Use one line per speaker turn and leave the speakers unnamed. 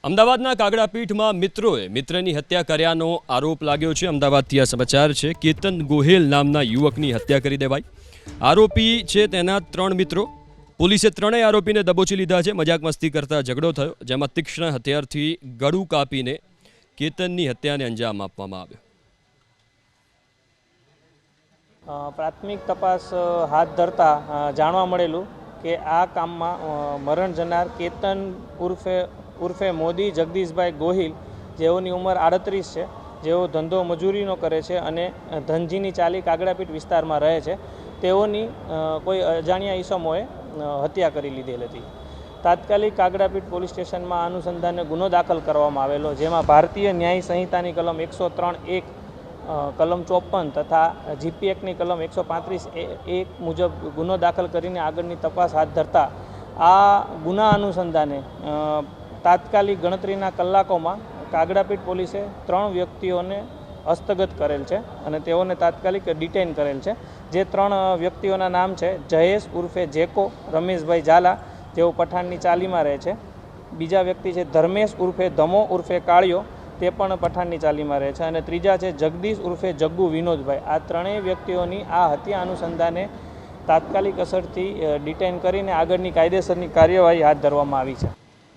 અમદાવાદના કાગડાપીઠમાં મિત્રની હત્યા કર્યાનો આરોપ લાગ્યો છે। અમદાવાદથી આ સમાચાર છે। કેતન ગોહેલ નામના યુવકની હત્યા કરી દેવાઈ। આરોપી છે તેના 3 મિત્રો। પોલીસે ત્રણેય આરોપીને દબોચી લીધા છે। મજાક મસ્તી કરતા ઝઘડો થયો, જેમાં તીક્ષ્ણ હથિયારથી ગળું કાપીને કેતનની હત્યાને અંજામ આપવામાં આવ્યો।
પ્રાથમિક તપાસ હાથ ધરતા જાણવા મળેલું કે આ કામમાં મરણ જનાર કેતન ઉર્ફે મોદી જગદીશભાઈ ગોહિલ, જેઓની ઉંમર 38 છે, જેઓ ધંધો મજૂરીનો કરે છે અને ધનજીની ચાલી કાગડાપીઠ વિસ્તારમાં રહે છે, તેઓની કોઈ અજાણ્યા ઈસમોએ હત્યા કરી લીધેલ હતી। તાત્કાલિક કાગડાપીઠ પોલીસ સ્ટેશનમાં આ અનુસંધાને ગુનો દાખલ કરવામાં આવેલો, જેમાં ભારતીય ન્યાય સંહિતાની કલમ 103(1), કલમ 54 તથા જીપી એક્ટની કલમ 135(1) મુજબ ગુનો દાખલ કરીને આગળની તપાસ હાથ ધરતા આ ગુના અનુસંધાને તાત્કાલિક ગણતરીના કલાકોમાં કાગડાપીઠ પોલીસે 3 વ્યક્તિઓને હસ્તગત કરેલ છે અને તેઓને તાત્કાલિક ડિટેઇન કરેલ છે। જે 3 વ્યક્તિઓના નામ છે જયેશ ઉર્ફે જેકો રમેશભાઈ ઝાલા, તેઓ પઠાણની ચાલીમાં રહે છે। બીજા વ્યક્તિ છે ધર્મેશ ઉર્ફે ધમો ઉર્ફે કાળિયો, તે પણ પઠાણની ચાલીમાં રહે છે। અને ત્રીજા છે જગદીશ ઉર્ફે જગ્ગુ વિનોદભાઈ। આ 3 વ્યક્તિઓની આ હત્યા અનુસંધાને તાત્કાલિક અસરથી ડિટેઇન કરીને આગળની કાયદેસરની કાર્યવાહી હાથ ધરવામાં આવી છે।